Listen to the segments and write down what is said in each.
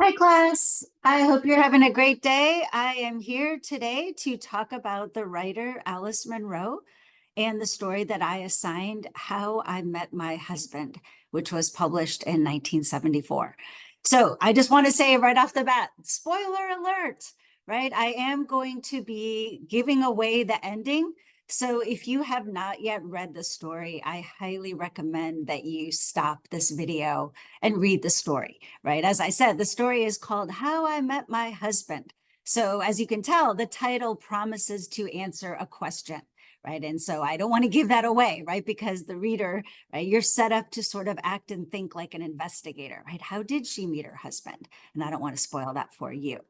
Hi, class. I hope you're having a great day. I am here today to talk about the writer Alice Munro and the story that I assigned, How I Met My Husband, which was published in 1974. So I just want to say right off the bat, spoiler alert, right? I am going to be giving away the ending. So if you have not yet read the story, I highly recommend that you stop this video and read the story, right? As I said, the story is called How I Met My Husband. So as you can tell, the title promises to answer a question, right? And so I don't want to give that away, right? Because the reader, right, you're set up to sort of act and think like an investigator, right? How did she meet her husband? And I don't want to spoil that for you.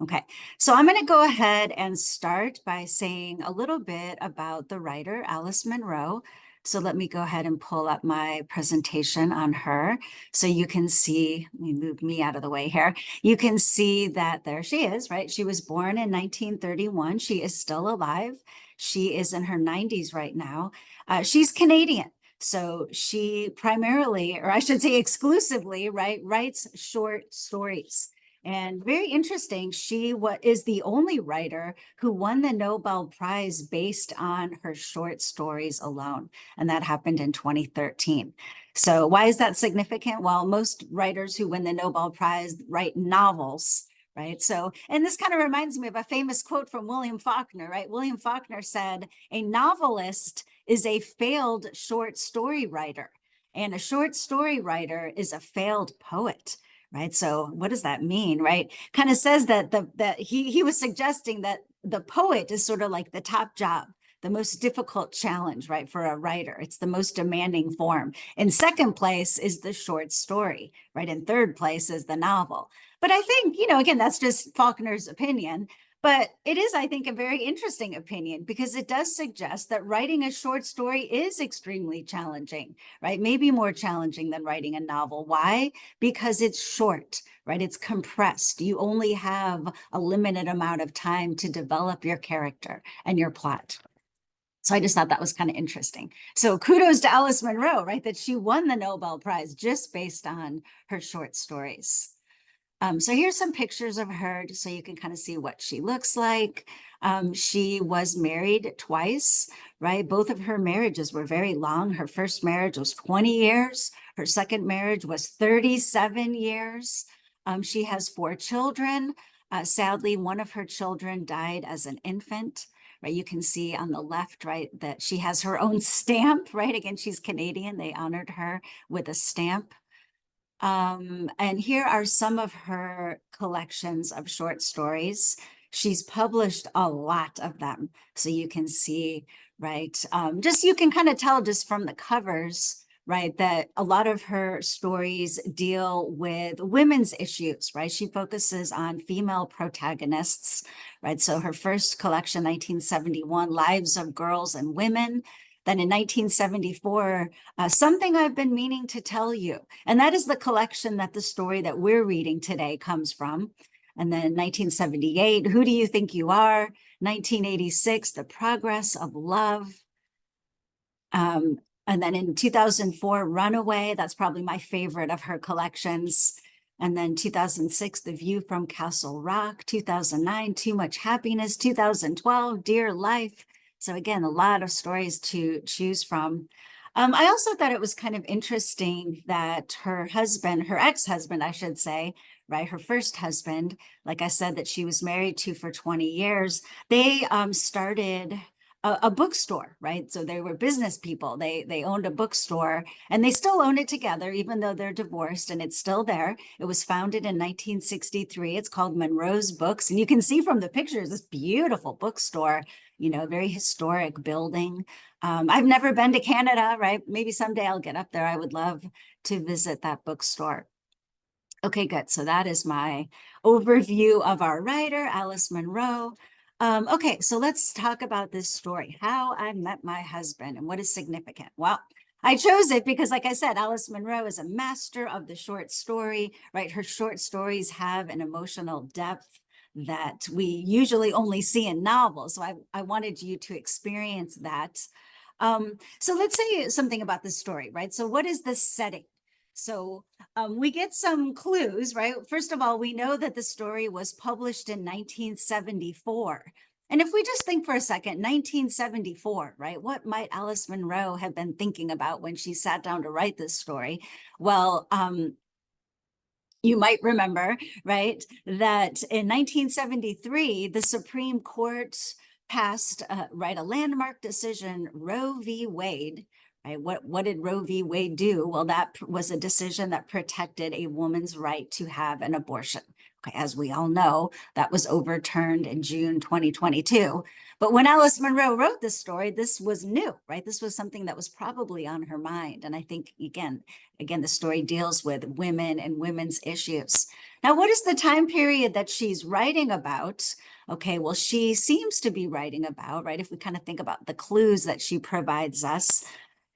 Okay, so I'm going to go ahead and start by saying a little bit about the writer, Alice Munro. So let me go ahead and pull up my presentation on her so you can see, let me move me out of the way here. You can see that there she is, right? She was born in 1931. She is still alive. She is in her 90s right now. She's Canadian. So she primarily, or I should say exclusively, right, writes short stories. And very interesting, she is the only writer who won the Nobel Prize based on her short stories alone. And that happened in 2013. So why is that significant? Well, most writers who win the Nobel Prize write novels, right? So, and this kind of reminds me of a famous quote from William Faulkner, right? William Faulkner said, a novelist is a failed short story writer, and a short story writer is a failed poet. Right. So what does that mean? Right. Kind of says that he was suggesting that the poet is sort of like the top job, the most difficult challenge, right, for a writer. It's the most demanding form. In second place is the short story, right? In third place is the novel. But I think, again, that's just Faulkner's opinion. But it is, I think, a very interesting opinion because it does suggest that writing a short story is extremely challenging, right? Maybe more challenging than writing a novel. Why? Because it's short, right? It's compressed. You only have a limited amount of time to develop your character and your plot. So I just thought that was kind of interesting. So kudos to Alice Munro, right? That she won the Nobel Prize just based on her short stories. So here's some pictures of her just so you can kind of see what she looks like. She was married twice, right? Both of her marriages were very long. Her first marriage was 20 years. Her second marriage was 37 years. She has 4 children. Sadly, one of her children died as an infant, right? You can see on the left, right, that she has her own stamp, right? Again, she's Canadian. They honored her with a stamp. And here are some of her collections of short stories. She's published a lot of them. So you can see, right, just you can kind of tell just from the covers, right, that a lot of her stories deal with women's issues, right? She focuses on female protagonists, right? So her first collection, 1971, Lives of Girls and Women. Then in 1974, Something I've Been Meaning to Tell You. And that is the collection that the story that we're reading today comes from. And then 1978, Who Do You Think You Are? 1986, The Progress of Love. And then in 2004, Runaway. That's probably my favorite of her collections. And then 2006, The View from Castle Rock. 2009, Too Much Happiness. 2012, Dear Life. So again, a lot of stories to choose from. I also thought it was kind of interesting that her husband, her ex-husband, I should say, right, her first husband, like I said, that she was married to for 20 years, they started a bookstore, right? So they were business people. They owned a bookstore and they still own it together, even though they're divorced, and it's still there. It was founded in 1963. It's called Munro's Books. And you can see from the pictures, this beautiful bookstore, very historic building. I've never been to Canada, right? Maybe someday I'll get up there. I would love to visit that bookstore. Okay, good. So that is my overview of our writer, Alice Munro. Okay, so let's talk about this story, How I Met My Husband, and what is significant. Well, I chose it because, like I said, Alice Munro is a master of the short story, right? Her short stories have an emotional depth that we usually only see in novels. So I wanted you to experience that. So let's say something about this story, right? So what is the setting? So we get some clues, right? First of all, we know that the story was published in 1974. And if we just think for a second, 1974, right? What might Alice Munro have been thinking about when she sat down to write this story? Well, you might remember, right, that in 1973, the Supreme Court passed, right, a landmark decision, Roe v. Wade. Right? What did Roe v. Wade do? Well, that was a decision that protected a woman's right to have an abortion. Okay, as we all know, that was overturned in June 2022. But when Alice Munro wrote this story, this was new, right? This was something that was probably on her mind. And I think, again, the story deals with women and women's issues. Now, what is the time period that she's writing about? Okay, well, she seems to be writing about, right? If we kind of think about the clues that she provides us,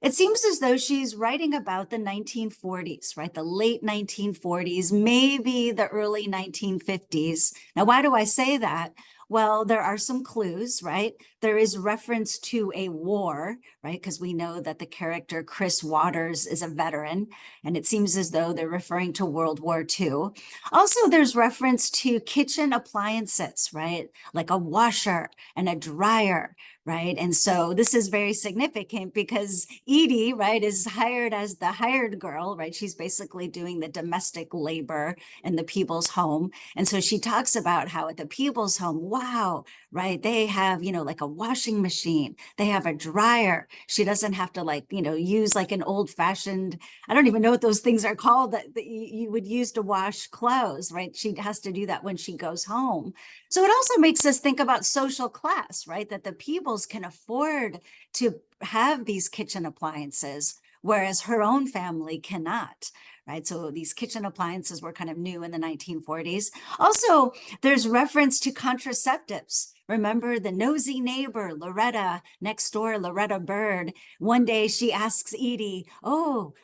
it seems as though she's writing about the 1940s, right? The late 1940s, maybe the early 1950s. Now, why do I say that? Well, there are some clues, right? There is reference to a war, right? Because we know that the character Chris Waters is a veteran, and it seems as though they're referring to World War II. Also, there's reference to kitchen appliances, right? Like a washer and a dryer, right? And so this is very significant because Edie, right, is hired as the hired girl, right? She's basically doing the domestic labor in the people's home. And so she talks about how at the people's home, wow, right, they have, like a washing machine, they have a dryer. She doesn't have to use like an old fashioned, I don't even know what those things are called that you would use to wash clothes, right? She has to do that when she goes home. So it also makes us think about social class, right? That the peoples can afford to have these kitchen appliances, whereas her own family cannot, right? So these kitchen appliances were kind of new in the 1940s. Also, there's reference to contraceptives. Remember the nosy neighbor, Loretta, next door, Loretta Bird. One day she asks Edie, oh,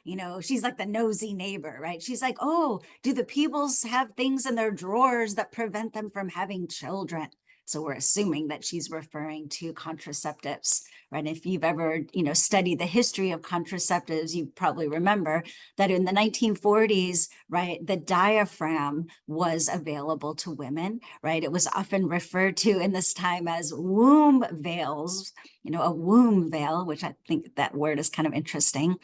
she's like the nosy neighbor, right? She's like, oh, do the peoples have things in their drawers that prevent them from having children? So we're assuming that she's referring to contraceptives, right? If you've ever, studied the history of contraceptives, you probably remember that in the 1940s, right, the diaphragm was available to women, right? It was often referred to in this time as womb veils, a womb veil, which I think that word is kind of interesting.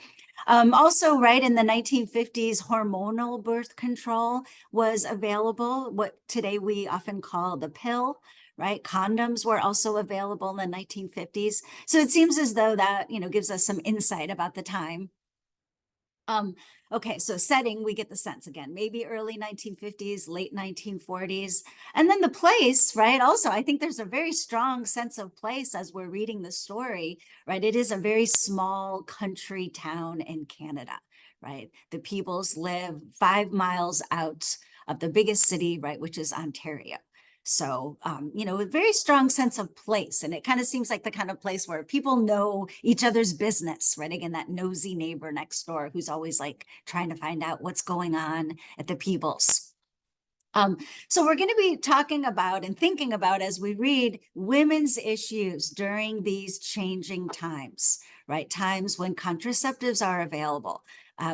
Also, right, in the 1950s, hormonal birth control was available, what today we often call the pill, right? Condoms were also available in the 1950s. So it seems as though that, gives us some insight about the time. Okay, so setting, we get the sense again, maybe early 1950s, late 1940s. And then the place, right? Also, I think there's a very strong sense of place as we're reading the story, right? It is a very small country town in Canada, right? The peoples live 5 miles out of the biggest city, right, which is Ontario. So, a very strong sense of place. And it kind of seems like the kind of place where people know each other's business, right? Again, that nosy neighbor next door who's always like trying to find out what's going on at the Peebles. So we're going to be talking about and thinking about as we read women's issues during these changing times, right? Times when contraceptives are available,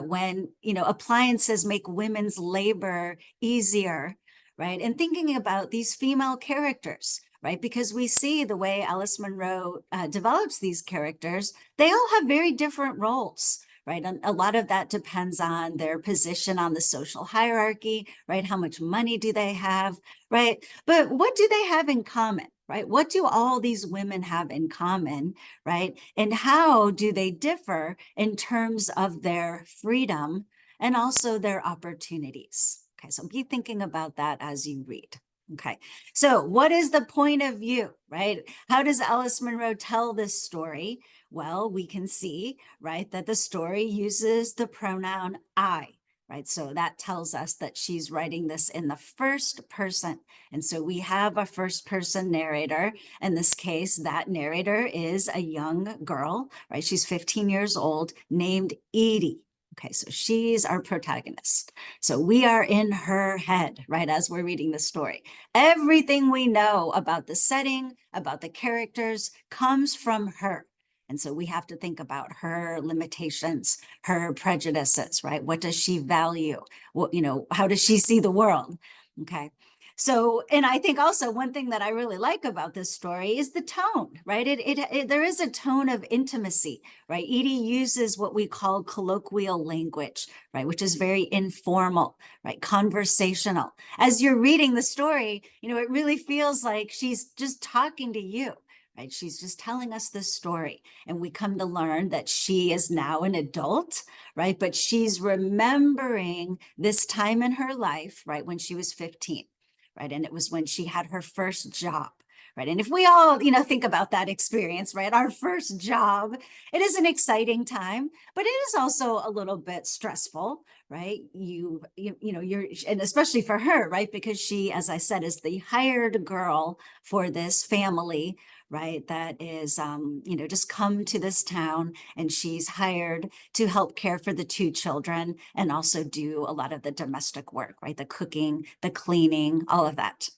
when, appliances make women's labor easier, right? And thinking about these female characters, right? Because we see the way Alice Munro develops these characters, they all have very different roles, right? And a lot of that depends on their position on the social hierarchy, right? How much money do they have, right? But what do they have in common, right? What do all these women have in common, right? And how do they differ in terms of their freedom and also their opportunities? Okay, so be thinking about that as you read. Okay, so what is the point of view, right? How does Alice Munro tell this story? Well, we can see, right, that the story uses the pronoun I, right? So that tells us that she's writing this in the first person. And so we have a first person narrator. In this case, that narrator is a young girl, right? She's 15 years old, named Edie. Okay, so she's our protagonist. So we are in her head, right, as we're reading the story. Everything we know about the setting, about the characters, comes from her. And so we have to think about her limitations, her prejudices, right? What does she value? What, how does she see the world? Okay. So, and I think also one thing that I really like about this story is the tone, right? There is a tone of intimacy, right? Edie uses what we call colloquial language, right? Which is very informal, right? Conversational. As you're reading the story, it really feels like she's just talking to you, right? She's just telling us this story. And we come to learn that she is now an adult, right? But she's remembering this time in her life, right? When she was 15, right? And it was when she had her first job. Right. And if we all, think about that experience, right? Our first job, it is an exciting time, but it is also a little bit stressful, right? And especially for her, right? Because she, as I said, is the hired girl for this family, right? That is, just come to this town, and she's hired to help care for the two children and also do a lot of the domestic work, right? The cooking, the cleaning, all of that.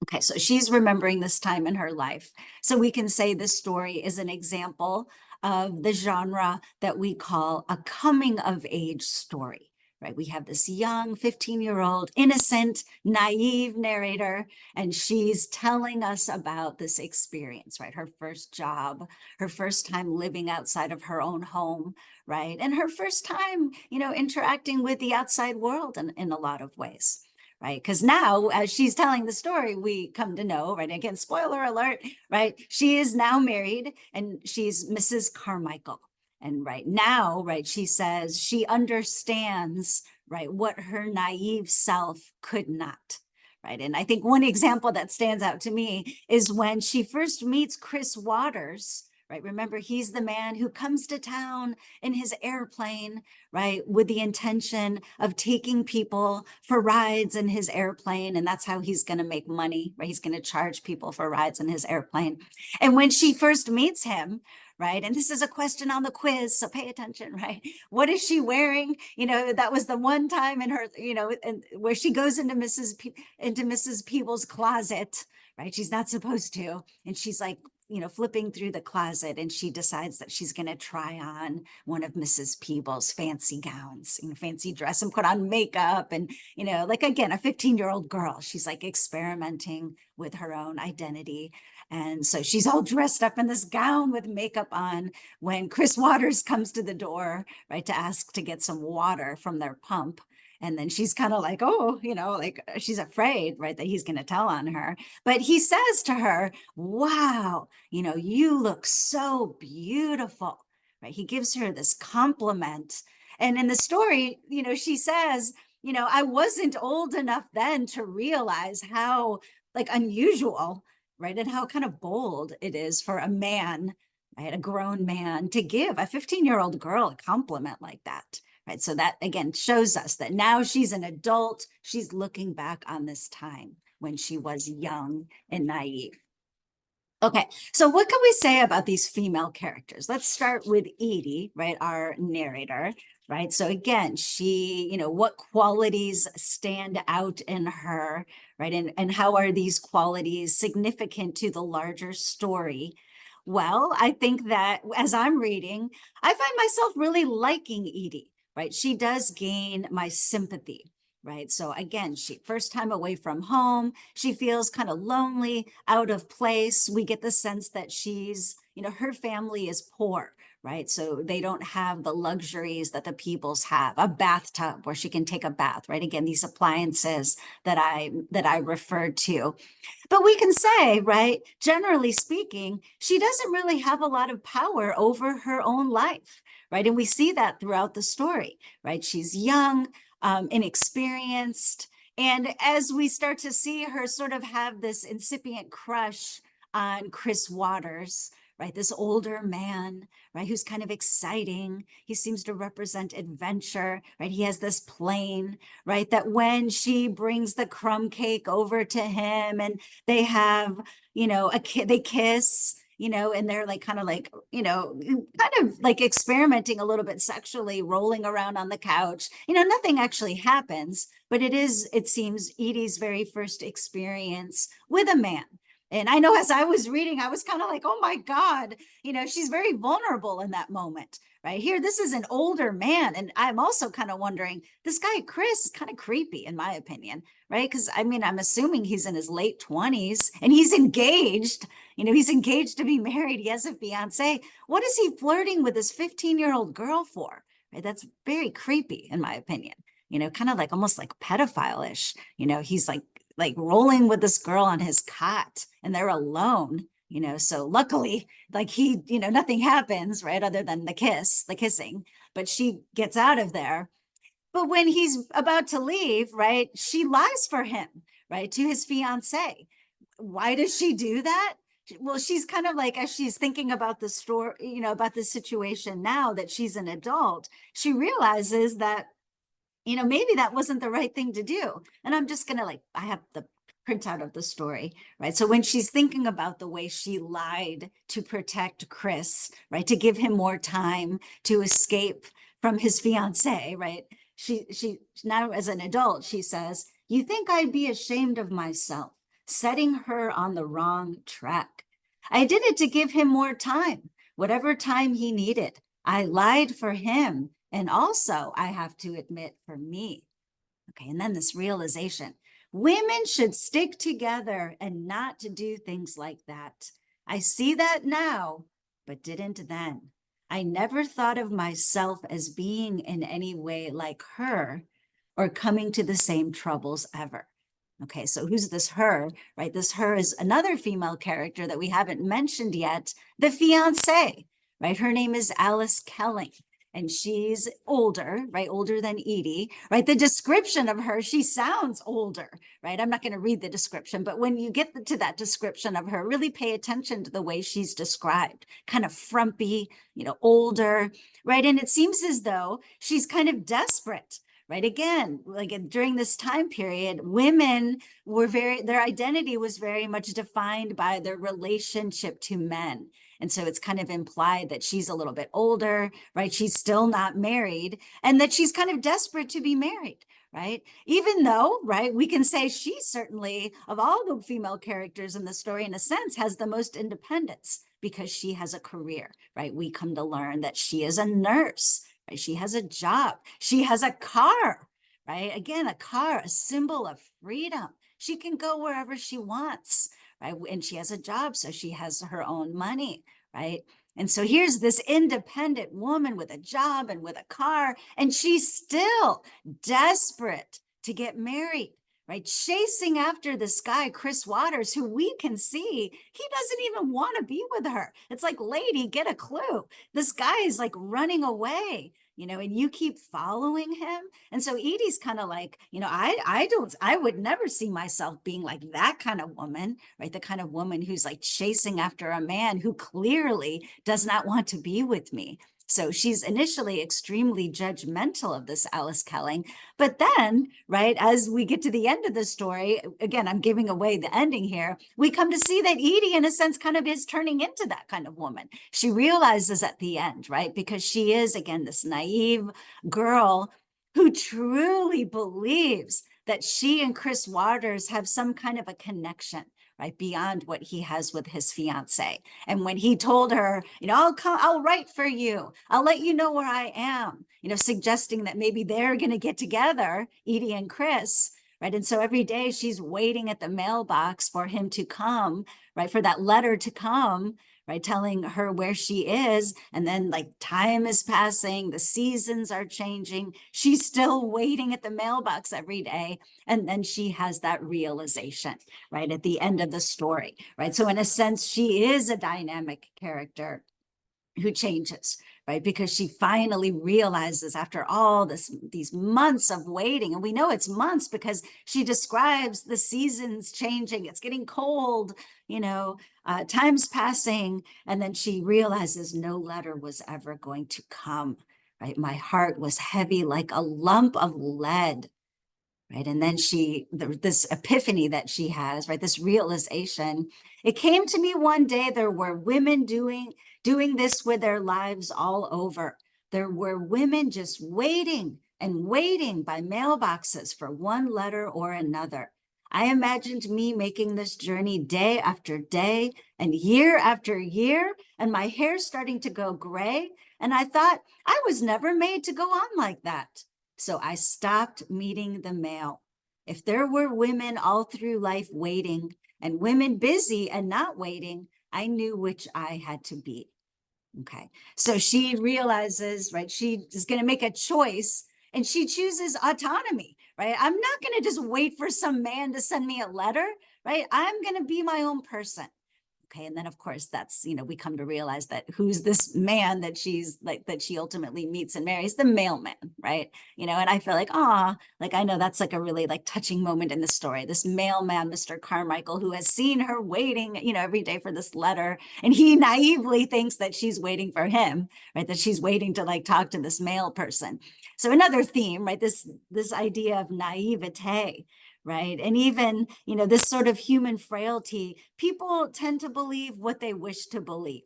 Okay, so she's remembering this time in her life. So we can say this story is an example of the genre that we call a coming of age story, right? We have this young 15-year-old, innocent, naive narrator, and she's telling us about this experience, right? Her first job, her first time living outside of her own home, right? And her first time, interacting with the outside world in a lot of ways. Right. Because now, as she's telling the story, we come to know, right? Again, spoiler alert, right? She is now married and she's Mrs. Carmichael. And right now, right, she says she understands, right, what her naive self could not. Right. And I think one example that stands out to me is when she first meets Chris Waters. Right. Remember, he's the man who comes to town in his airplane, right, with the intention of taking people for rides in his airplane. And that's how he's going to make money, right? He's going to charge people for rides in his airplane. And when she first meets him, right, and this is a question on the quiz, so pay attention, right? What is she wearing? That was the one time in her, where she goes into Mrs. Peebles' closet, right? She's not supposed to. And she's like, flipping through the closet, and she decides that she's going to try on one of Mrs. Peebles' fancy gowns, fancy dress, and put on makeup. And, like, again, a 15-year-old girl, she's like experimenting with her own identity. And so she's all dressed up in this gown with makeup on when Chris Waters comes to the door, right, to ask to get some water from their pump. And then she's kind of like, oh, like she's afraid, right, that he's going to tell on her. But he says to her, wow, you look so beautiful, right? He gives her this compliment. And in the story, she says, I wasn't old enough then to realize how like unusual, right? And how kind of bold it is for a man, right? A grown man to give a 15-year-old girl a compliment like that. Right. So that again shows us that now she's an adult. She's looking back on this time when she was young and naive. Okay, so what can we say about these female characters? Let's start with Edie, right, our narrator, right? So again, she, what qualities stand out in her, right? And how are these qualities significant to the larger story? Well, I think that as I'm reading, I find myself really liking Edie, right? She does gain my sympathy, right? So again, she first time away from home, she feels kind of lonely, out of place. We get the sense that she's, her family is poor, right? So they don't have the luxuries that the Peebles have, a bathtub where she can take a bath, right? Again, these appliances that I referred to. But we can say, right, generally speaking, she doesn't really have a lot of power over her own life, right? And we see that throughout the story, right? She's young, inexperienced. And as we start to see her sort of have this incipient crush on Chris Waters, right? This older man, right? Who's kind of exciting. He seems to represent adventure, right? He has this plane, right? That when she brings the crumb cake over to him and they have, they kiss, and they're like kind of like, kind of like experimenting a little bit sexually, rolling around on the couch. Nothing actually happens, but it seems Edie's very first experience with a man. And I know as I was reading, I was kind of like, oh my God, she's very vulnerable in that moment, right? Here, this is an older man. And I'm also kind of wondering, this guy, Chris, is kind of creepy, in my opinion, right? Because I mean, I'm assuming he's in his late 20s and he's engaged. He's engaged to be married. He has a fiance. What is he flirting with this 15-year-old girl for? Right? That's very creepy, in my opinion. Kind of like almost like pedophile-ish. He's like rolling with this girl on his cot and they're alone. So luckily, like nothing happens, right? Other than the kissing, but she gets out of there. But when he's about to leave, right, she lies for him, right, to his fiance. Why does she do that? Well, she's kind of like, as she's thinking about the story, about the situation now that she's an adult, she realizes that maybe that wasn't the right thing to do. And I'm just going to I have the printout of the story, right? So when she's thinking about the way she lied to protect Chris, right, to give him more time to escape from his fiance, right? She now as an adult, she says, "You think I'd be ashamed of myself, setting her on the wrong track. I did it to give him more time, whatever time he needed. I lied for him. And also, I have to admit, for me." Okay, and then this realization: women should stick together and not to do things like that. I see that now, but didn't then. I never thought of myself as being in any way like her or coming to the same troubles ever. Okay, so who's this her, right? This her is another female character that we haven't mentioned yet, the fiance, right? Her name is Alice Kelling. And she's older, right? Older than Edie, right? The description of her, she sounds older, right? I'm not going to read the description, but when you get to that description of her, really pay attention to the way she's described, kind of frumpy, older, right? And it seems as though she's kind of desperate, right? Again, like during this time period, women were their identity was very much defined by their relationship to men. And so it's kind of implied that she's a little bit older, right? She's still not married, and that she's kind of desperate to be married, right? Even though, right, we can say she certainly, of all the female characters in the story, in a sense, has the most independence because she has a career, right? We come to learn that she is a nurse, right? She has a job. She has a car, right? Again, a car, a symbol of freedom. She can go wherever she wants, right? And she has a job, so she has her own money, right? And so here's this independent woman with a job and with a car, and she's still desperate to get married, right? Chasing after this guy, Chris Waters, who we can see, he doesn't even want to be with her. It's like, lady, get a clue. This guy is like running away, and you keep following him. And so Edie's kind of like, I would never see myself being like that kind of woman, right? The kind of woman who's like chasing after a man who clearly does not want to be with me. So she's initially extremely judgmental of this Alice Kelling. But then, right, as we get to the end of the story, again, I'm giving away the ending here, we come to see that Edie, in a sense, kind of is turning into that kind of woman. She realizes at the end, right, because she is, again, this naive girl who truly believes that she and Chris Waters have some kind of a connection, right, beyond what he has with his fiance. And when he told her, I'll write for you, I'll let you know where I am, suggesting that maybe they're going to get together, Edie and Chris, right? And so every day she's waiting at the mailbox for him to come, right, for that letter to come, right, telling her where she is. And then like time is passing, the seasons are changing. She's still waiting at the mailbox every day. And then she has that realization, right, at the end of the story, right? So in a sense, she is a dynamic character who changes, right? Because she finally realizes after all these months of waiting, and we know it's months because she describes the seasons changing, it's getting cold, time's passing, and then she realizes no letter was ever going to come, right? My heart was heavy like a lump of lead, right? And then this epiphany that she has, right? This realization, it came to me one day, there were women doing this with their lives all over. There were women just waiting and waiting by mailboxes for one letter or another. I imagined me making this journey day after day and year after year, and my hair starting to go gray. And I thought I was never made to go on like that. So I stopped meeting the male. If there were women all through life waiting and women busy and not waiting, I knew which I had to be. Okay. So she realizes, right, she is going to make a choice and she chooses autonomy, right? I'm not going to just wait for some man to send me a letter, right? I'm going to be my own person. Okay. And then, of course, that's, we come to realize that who's this man that she's like, that she ultimately meets and marries, the mailman, right? And I feel like, like, I know that's like a really like touching moment in the story. This mailman, Mr. Carmichael, who has seen her waiting, every day for this letter. And he naively thinks that she's waiting for him, right? That she's waiting to like talk to this mail person. So another theme, right? This idea of naivete, right? And even, this sort of human frailty, people tend to believe what they wish to believe,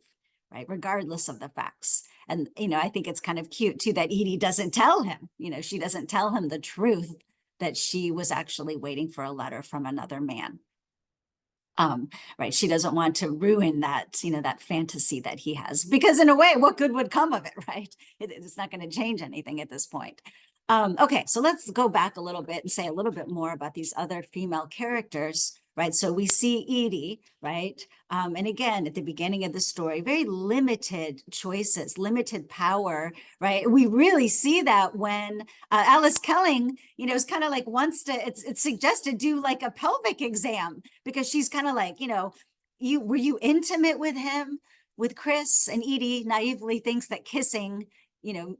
right? Regardless of the facts. And, I think it's kind of cute too that Edie doesn't tell him, she doesn't tell him the truth that she was actually waiting for a letter from another man. Right. She doesn't want to ruin that, that fantasy that he has, because in a way, what good would come of it, right? It's not going to change anything at this point. Okay, so let's go back a little bit and say a little bit more about these other female characters, right? So we see Edie, right? And again, at the beginning of the story, very limited choices, limited power, right? We really see that when Alice Kelling, is kind of like wants to, it's suggested do like a pelvic exam, because she's kind of like, were you intimate with him, with Chris? And Edie naively thinks that kissing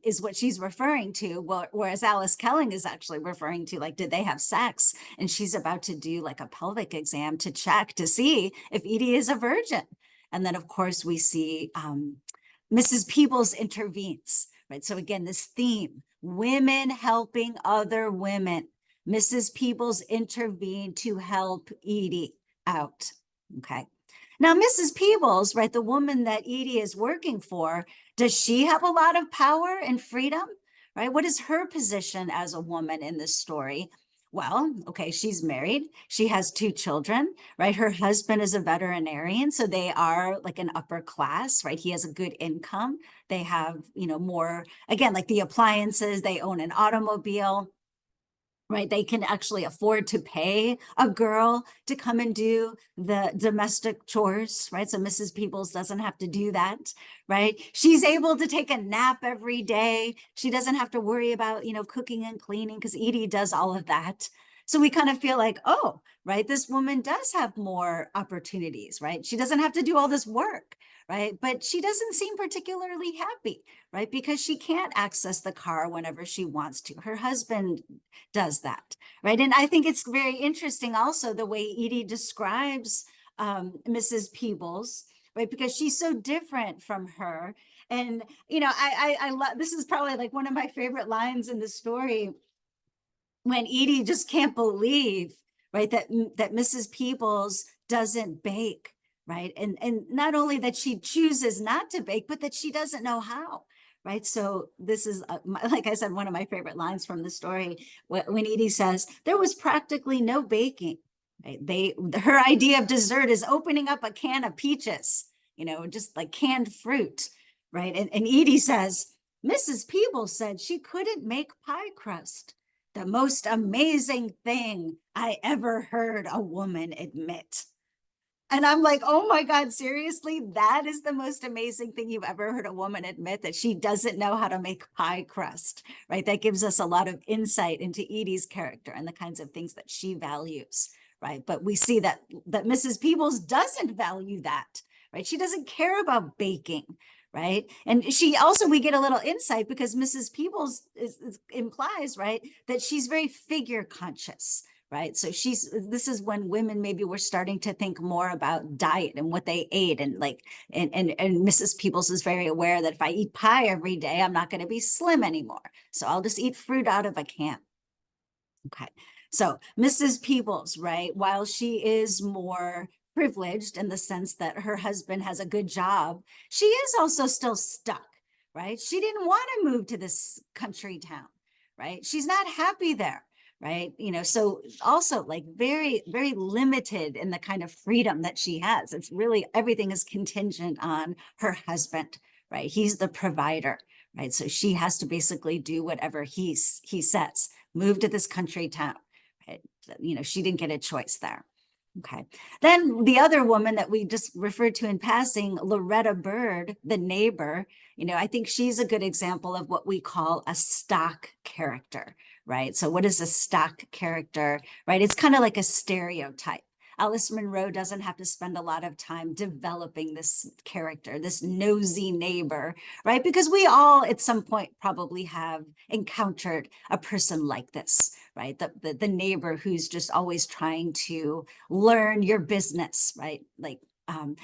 is what she's referring to. Well, whereas Alice Kelling is actually referring to, like, did they have sex? And she's about to do like a pelvic exam to check to see if Edie is a virgin. And then, of course, we see Mrs. Peebles intervenes, right? So again, this theme, women helping other women. Mrs. Peebles intervened to help Edie out, okay? Now, Mrs. Peebles, right, the woman that Edie is working for, does she have a lot of power and freedom, right? What is her position as a woman in this story? Well, okay, she's married. She has 2 children, right? Her husband is a veterinarian, so they are like an upper class, right? He has a good income. They have, more, again, like the appliances, they own an automobile, right? They can actually afford to pay a girl to come and do the domestic chores, right? So Mrs. Peebles doesn't have to do that, right? She's able to take a nap every day. She doesn't have to worry about, cooking and cleaning, because Edie does all of that. So we kind of feel like, oh, right, this woman does have more opportunities, right? She doesn't have to do all this work, right? But she doesn't seem particularly happy, right? Because she can't access the car whenever she wants to. Her husband does that, right? And I think it's very interesting also the way Edie describes Mrs. Peebles, right? Because she's so different from her. And, I love, this is probably like one of my favorite lines in the story, when Edie just can't believe, right, that Mrs. Peebles doesn't bake, right? And not only that she chooses not to bake, but that she doesn't know how, right? So this is, like I said, one of my favorite lines from the story, when Edie says, there was practically no baking, right? Her idea of dessert is opening up a can of peaches, just like canned fruit, right? And Edie says, Mrs. Peebles said she couldn't make pie crust. The most amazing thing I ever heard a woman admit. And I'm like, oh my God, seriously? That is the most amazing thing you've ever heard a woman admit, that she doesn't know how to make pie crust, right? That gives us a lot of insight into Edie's character and the kinds of things that she values, right? But we see that Mrs. Peebles doesn't value that, right? She doesn't care about baking, right? And she also, we get a little insight because Mrs. Peebles implies, right, that she's very figure conscious, right? So this is when women maybe were starting to think more about diet and what they ate, and like, and Mrs. Peebles is very aware that if I eat pie every day, I'm not going to be slim anymore. So I'll just eat fruit out of a can. Okay. So Mrs. Peebles, right, while she is more privileged in the sense that her husband has a good job, she is also still stuck, right? She didn't want to move to this country town, right? She's not happy there, right? So also like very, very limited in the kind of freedom that she has. It's really, everything is contingent on her husband, right? He's the provider, right? So she has to basically do whatever he says, move to this country town, right? She didn't get a choice there. Okay. Then the other woman that we just referred to in passing, Loretta Byrd, the neighbor, I think she's a good example of what we call a stock character, right? So what is a stock character, right? It's kind of like a stereotype. Alice Munro doesn't have to spend a lot of time developing this character, this nosy neighbor, right? Because we all at some point probably have encountered a person like this, right? The neighbor who's just always trying to learn your business, right?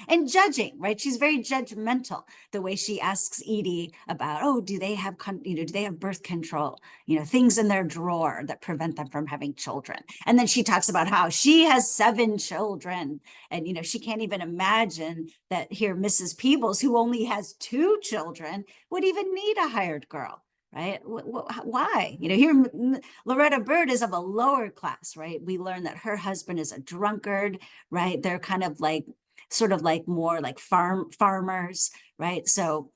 And judging, right? She's very judgmental. The way she asks Edie about, oh, do they have, do they have birth control? Things in their drawer that prevent them from having children. And then she talks about how she has 7 children, and she can't even imagine that here Mrs. Peebles, who only has 2 children, would even need a hired girl. Right? Why? Here Loretta Byrd is of a lower class, right? We learn that her husband is a drunkard, right? They're kind of like sort of like more like farmers, right? So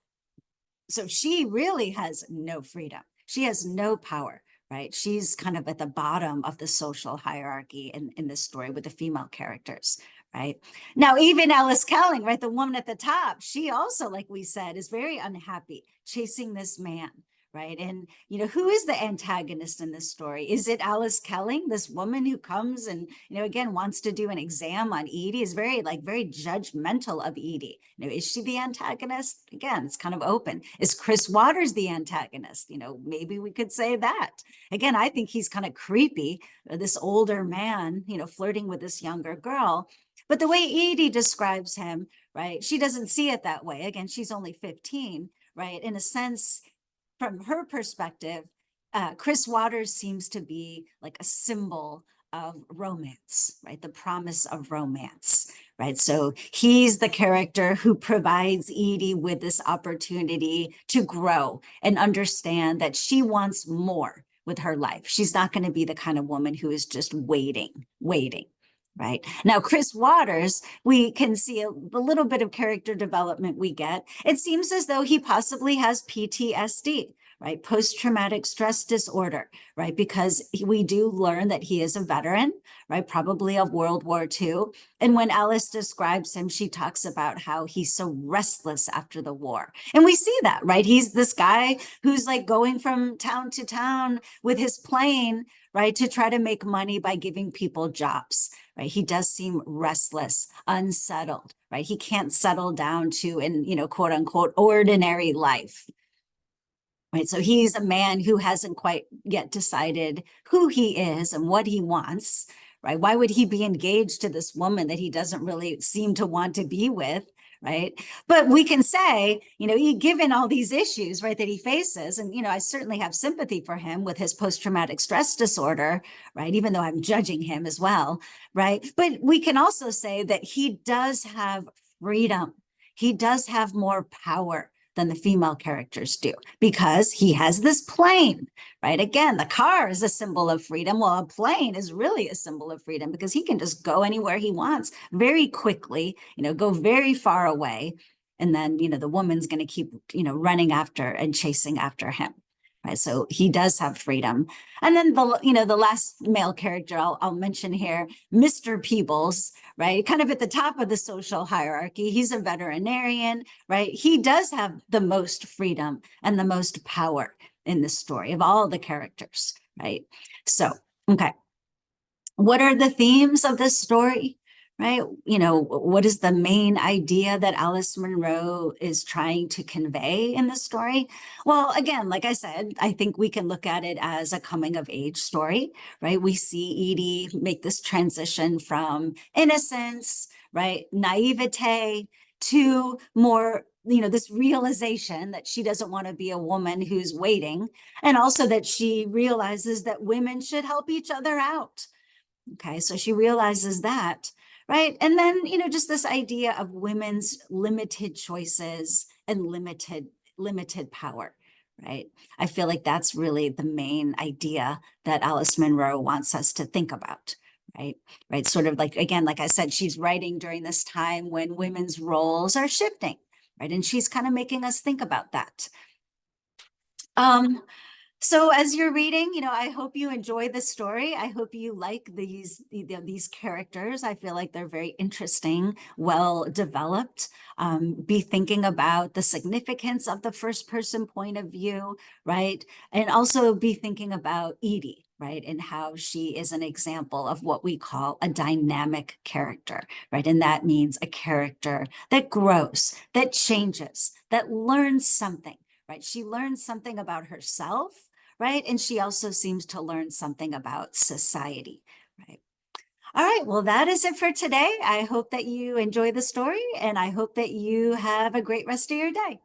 she really has no freedom. She has no power, right? She's kind of at the bottom of the social hierarchy in this story with the female characters, right? Now, even Alice Kelling, right, the woman at the top, she also, like we said, is very unhappy chasing this man, right? And, who is the antagonist in this story? Is it Alice Kelling, this woman who comes and, again, wants to do an exam on Edie, is very judgmental of Edie. Is she the antagonist? Again, it's kind of open. Is Chris Waters the antagonist? Maybe we could say that. Again, I think he's kind of creepy, this older man, flirting with this younger girl. But the way Edie describes him, right, she doesn't see it that way. Again, she's only 15, right? In a sense, from her perspective, Chris Waters seems to be like a symbol of romance, right? The promise of romance, right? So he's the character who provides Edie with this opportunity to grow and understand that she wants more with her life. She's not going to be the kind of woman who is just waiting. Right now, Chris Waters, we can see a little bit of character development we get. It seems as though he possibly has PTSD, right? Post-traumatic stress disorder, right? Because we do learn that he is a veteran, right? Probably of World War II. And when Alice describes him, she talks about how he's so restless after the war. And we see that, right? He's this guy who's like going from town to town with his plane, right? To try to make money by giving people jobs. Right? He does seem restless, unsettled, right? He can't settle down to an, quote unquote, ordinary life. Right. So he's a man who hasn't quite yet decided who he is and what he wants. Right. Why would he be engaged to this woman that he doesn't really seem to want to be with? Right. But we can say, given all these issues, right, that he faces, and, I certainly have sympathy for him with his post-traumatic stress disorder, right, even though I'm judging him as well, right. But we can also say that he does have freedom. He does have more power than the female characters do because he has this plane, right? Again, the car is a symbol of freedom. Well, a plane is really a symbol of freedom because he can just go anywhere he wants very quickly, go very far away. And then, the woman's going to keep, running after and chasing after him. Right. So he does have freedom. And then the last male character I'll mention here, Mr. Peebles, right? Kind of at the top of the social hierarchy. He's a veterinarian, right? He does have the most freedom and the most power in this story of all the characters, right? So, okay. What are the themes of this story? Right? What is the main idea that Alice Munro is trying to convey in the story? Well, again, like I said, I think we can look at it as a coming of age story, right? We see Edie make this transition from innocence, right? Naivete to more, this realization that she doesn't want to be a woman who's waiting. And also that she realizes that women should help each other out. Okay, so she realizes that, right? And then, just this idea of women's limited choices and limited power, right? I feel like that's really the main idea that Alice Munro wants us to think about, right? Right. Sort of like, again, like I said, she's writing during this time when women's roles are shifting, right? And she's kind of making us think about that. Um, so as you're reading, I hope you enjoy the story. I hope you like these characters. I feel like they're very interesting, well developed. Be thinking about the significance of the first person point of view, right? And also be thinking about Edie, right? And how she is an example of what we call a dynamic character, right? And that means a character that grows, that changes, that learns something, right? She learns something about herself, right? And she also seems to learn something about society, right? All right, well, that is it for today. I hope that you enjoy the story and I hope that you have a great rest of your day.